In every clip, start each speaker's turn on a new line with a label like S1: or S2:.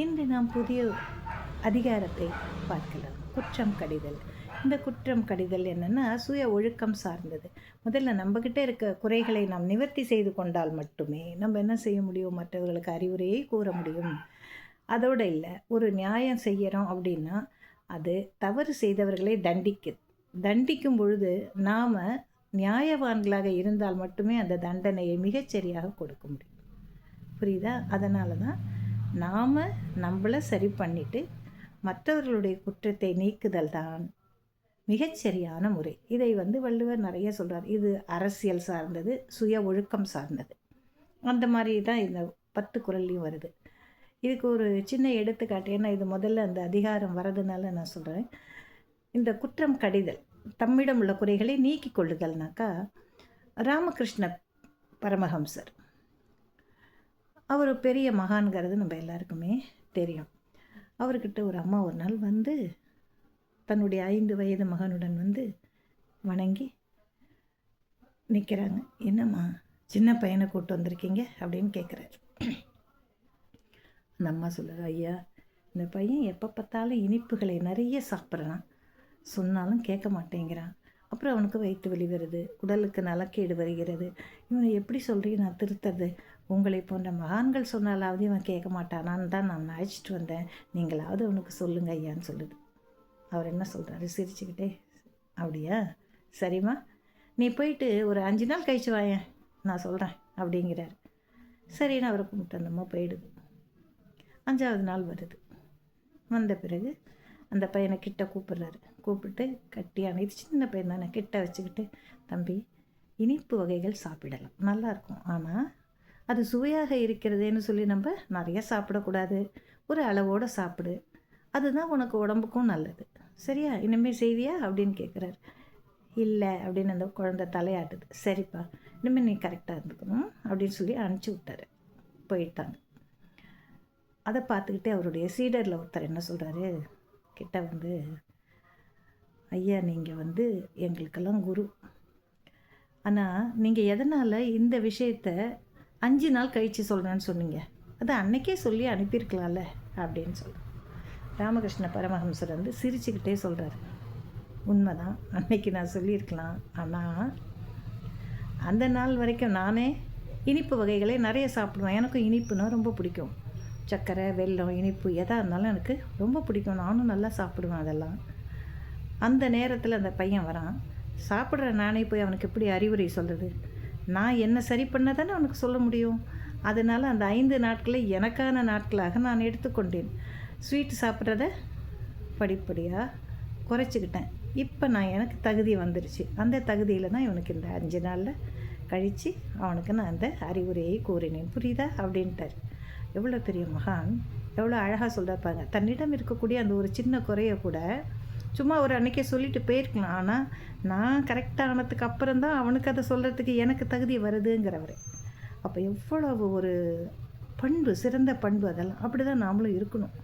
S1: இன்று நாம் புதிய அதிகாரத்தை பார்க்கலாம். குற்றம் கடிதல். இந்த குற்றம் கடிதல் என்னென்னா சுய ஒழுக்கம் சார்ந்தது. முதல்ல நம்மக்கிட்ட இருக்க குறைகளை நாம் நிவர்த்தி செய்து கொண்டால் மட்டுமே நம்ம என்ன செய்ய முடியும், மற்றவர்களுக்கு அறிவுரையை கூற முடியும். அதோடு இல்லை, ஒரு நியாயம் செய்கிறோம் அப்படின்னா அது தவறு செய்தவர்களை தண்டிக்கும் பொழுது நாம் நியாயவான்களாக இருந்தால் மட்டுமே அந்த தண்டனையை மிகச்சரியாக கொடுக்க முடியும். புரியுதா? அதனால தான் நாம் நம்மளை சரி பண்ணிவிட்டு மற்றவர்களுடைய குற்றத்தை நீக்குதல் தான் மிகச்சரியான முறை. இதை வள்ளுவர் நிறைய சொல்கிறார். இது அரசியல் சார்ந்தது, சுய ஒழுக்கம் சார்ந்தது. அந்த மாதிரி தான் இந்த 10 குறள்லையும் வருது. இதுக்கு ஒரு சின்ன எடுத்துக்காட்டு, ஏன்னா இது முதல்ல அந்த அதிகாரம் வரதுனால நான் சொல்கிறேன். இந்த குற்றம் கடிதல், தம்மிடம் உள்ள குறைகளை நீக்கி கொள்ளுதல்னாக்கா, ராமகிருஷ்ண பரமஹம்சர் அவர் பெரிய மகான்கிறது நம்ம எல்லாருக்குமே தெரியும். அவர்கிட்ட ஒரு அம்மா ஒரு நாள் தன்னுடைய 5 வயது மகனுடன் வணங்கி நிற்கிறாங்க. என்னம்மா சின்ன பையனை கூப்பிட்டு வந்திருக்கீங்க அப்படின்னு கேட்குறாரு. அந்த அம்மா சொல்லுது, ஐயா, இந்த பையன் எப்போ பார்த்தாலும் இனிப்புகளை நிறைய சாப்பிட்றான், சொன்னாலும் கேட்க மாட்டேங்கிறான். அப்புறம் அவனுக்கு வயிற்று வலி வருது, உடலுக்கு நலக்கேடு வருகிறது. இவனை எப்படி சொல்கிறீங்க நான் திருத்துறது? உங்களை போன்ற மகான்கள் சொன்னாலாவது இவன் கேட்க மாட்டானான்னு தான் நான் அழைச்சிட்டு வந்தேன். நீங்களாவது அவனுக்கு சொல்லுங்க ஐயான்னு சொல்லுது. அவர் என்ன சொல்கிறாரு சிரிச்சுக்கிட்டே, அப்படியா, சரிம்மா, நீ போயிட்டு ஒரு 5 நாள் கழிச்சு வாயேன், நான் சொல்கிறேன் அப்படிங்கிறாரு. சரின்னு அவரை கும்பிட்டு அந்தம்மா போயிடுது. 5ஆவது நாள் வருது. வந்த பிறகு அந்த பையனை கிட்ட கூப்பிட்றாரு. கூப்பிட்டு கட்டி அணைத்து, சின்ன பையன் தானே, கிட்ட வச்சுக்கிட்டு, தம்பி, இனிப்பு வகைகள் சாப்பிடலாம், நல்லாயிருக்கும், ஆனால் அது சுவையாக இருக்கிறதேன்னு சொல்லி நம்ம நிறைய சாப்பிடக்கூடாது, ஒரு அளவோடு சாப்பிடு, அதுதான் உனக்கு உடம்புக்கும் நல்லது, சரியா? இனிமேல் செய்வியா அப்படின்னு கேட்குறாரு. இல்லை அப்படின்னு அந்த குழந்தை தலையாட்டுது. சரிப்பா, இனிமேல் நீ கரெக்டாக இருந்துக்கணும் அப்படின்னு சொல்லி அனுப்பிச்சி விட்டாரு. போயிட்டாங்க. அதை பார்த்துக்கிட்டே அவருடைய சீடரில் ஒருத்தர் என்ன சொல்கிறாரு, கிட்ட ஐயா, நீங்கள் எங்களுக்கெல்லாம் குரு, ஆனால் நீங்கள் எதனால் இந்த விஷயத்தை 5 நாள் கழித்து சொல்கிறேன்னு சொன்னீங்க? அதை அன்னைக்கே சொல்லி அனுப்பியிருக்கலாம்ல அப்படின்னு சொல்கிறேன். ராமகிருஷ்ண பரமஹம்சர் சிரிச்சுக்கிட்டே சொல்கிறார், உண்மைதான், அன்னைக்கு நான் சொல்லியிருக்கலாம், ஆனால் அந்த நாள் வரைக்கும் நானே இனிப்பு வகைகளை நிறைய சாப்பிடுவேன். எனக்கும் இனிப்புனா ரொம்ப பிடிக்கும். சர்க்கரை, வெல்லம், இனிப்பு எதாக இருந்தாலும் எனக்கு ரொம்ப பிடிக்கும். நானும் நல்லா சாப்பிடுவேன் அதெல்லாம். அந்த நேரத்தில் அந்த பையன் வரான். சாப்பிட்ற நானே போய் அவனுக்கு எப்படி அறிவுரை சொல்கிறது? நான் என்ன சரி பண்ண தானே அவனுக்கு சொல்ல முடியும். அதனால் அந்த 5 நாட்களை எனக்கான நாட்களாக நான் எடுத்துக்கொண்டேன். ஸ்வீட்டு சாப்பிட்றத படிப்படியாக குறைச்சிக்கிட்டேன். இப்போ எனக்கு தகுதி வந்துருச்சு. அந்த தகுதியில் தான் இவனுக்கு இந்த 5 நாளில் கழித்து அவனுக்கு நான் அந்த அறிவுரையை கூறினேன். புரியுதா அப்படின்ட்டார். எவ்வளோ பெரிய மகான், எவ்வளோ அழகாக சொல்லிருப்பாங்க. தன்னிடம் இருக்கக்கூடிய அந்த ஒரு சின்ன குறைய கூட சும்மா ஒரு அன்றைக்கே சொல்லிட்டு போயிருக்கலாம். ஆனால் நான் கரெக்டானதுக்கு அப்புறம் தான் அவனுக்கு அதை சொல்கிறதுக்கு எனக்கு தகுதி வருதுங்கிறவர். அப்போ எவ்வளவு ஒரு பண்பு, சிறந்த பண்பு அதெல்லாம். அப்படி தான் நாமளும் இருக்கணும்.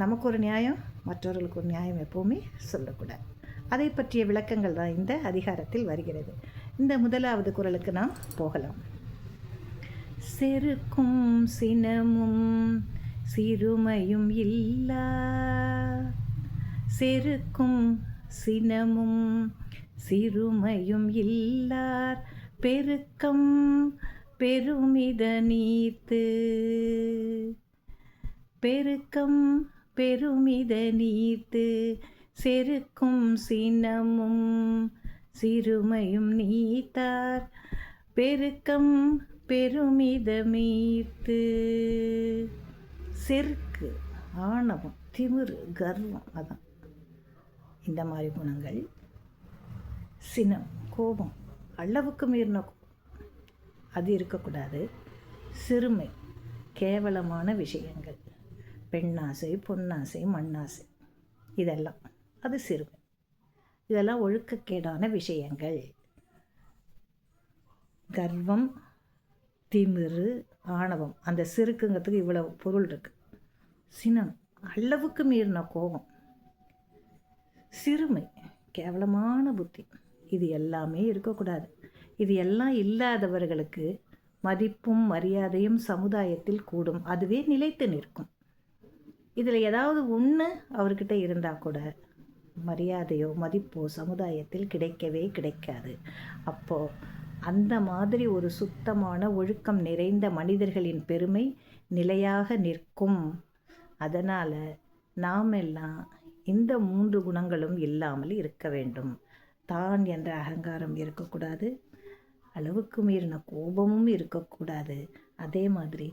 S1: நமக்கு ஒரு நியாயம், மற்றவர்களுக்கு ஒரு நியாயம் எப்போவுமே சொல்லக்கூடாது. அதை பற்றிய விளக்கங்கள் தான் இந்த அதிகாரத்தில் வருகிறது. இந்த 1வது குறளுக்கு நாம் போகலாம். செருக்கும் சினமும் சிறுமையும் இல்லா, செருக்கும் சினமும் சிறுமையும் இல்லார் பெருக்கம் பெருமித நீத்து, பெருக்கம் பெருமித நீத்து, செருக்கும் சினமும் சிறுமையும் நீத்தார் பெருக்கம் பெருமித மீத்து. செருக்கு, ஆணவம், திமிரு, கர்வம், அதான் இந்த மாதிரி குணங்கள். சினம், கோபம், அளவுக்கு மீறின அது இருக்கக்கூடாது. சிறுமை, கேவலமான விஷயங்கள், பெண்ணாசை, பொன்னாசை, மண்ணாசை, இதெல்லாம் அது சிறுமை. இதெல்லாம் ஒழுக்கக்கேடான விஷயங்கள். கர்வம், திமிரு, ஆணவம், அந்த சிறுக்குங்கிறதுக்கு இவ்வளவு பொருள் இருக்குது. சினம், அளவுக்கு மீறின கோபம். சிறுமை, கேவலமான புத்தி, இது எல்லாமே இருக்கக்கூடாது. இது எல்லாம் இல்லாதவர்களுக்கு மதிப்பும் மரியாதையும் சமுதாயத்தில் கூடும். அதுவே நிலைத்து நிற்கும். இதில் ஏதாவது ஒன்று அவர்கிட்ட இருந்தால் கூட மரியாதையோ மதிப்போ சமுதாயத்தில் கிடைக்கவே கிடைக்காது. அப்போது அந்த மாதிரி ஒரு சுத்தமான ஒழுக்கம் நிறைந்த மனிதர்களின் பெருமை நிலையாக நிற்கும். அதனால் நாம் எல்லாம் இந்த 3 குணங்களும் இல்லாமல் இருக்க வேண்டும். தான் என்ற அகங்காரம் இருக்கக்கூடாது, அளவுக்கு மீறின கோபமும் இருக்கக்கூடாது, அதே மாதிரி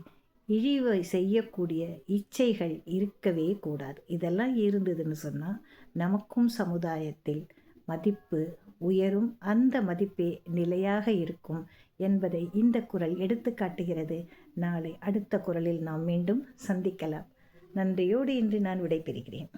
S1: இழிவை செய்யக்கூடிய இச்சைகள் இருக்கவே கூடாது. இதெல்லாம் இருந்ததுன்னு சொன்னால் நமக்கும் சமுதாயத்தில் மதிப்பு உயரும், அந்த மதிப்பே நிலையாக இருக்கும் என்பதை இந்த குறள் எடுத்து காட்டுகிறது. நாளை அடுத்த குறளில் நாம் மீண்டும் சந்திக்கலாம். நன்றியோடு இன்று நான் விடைபெறுகிறேன்.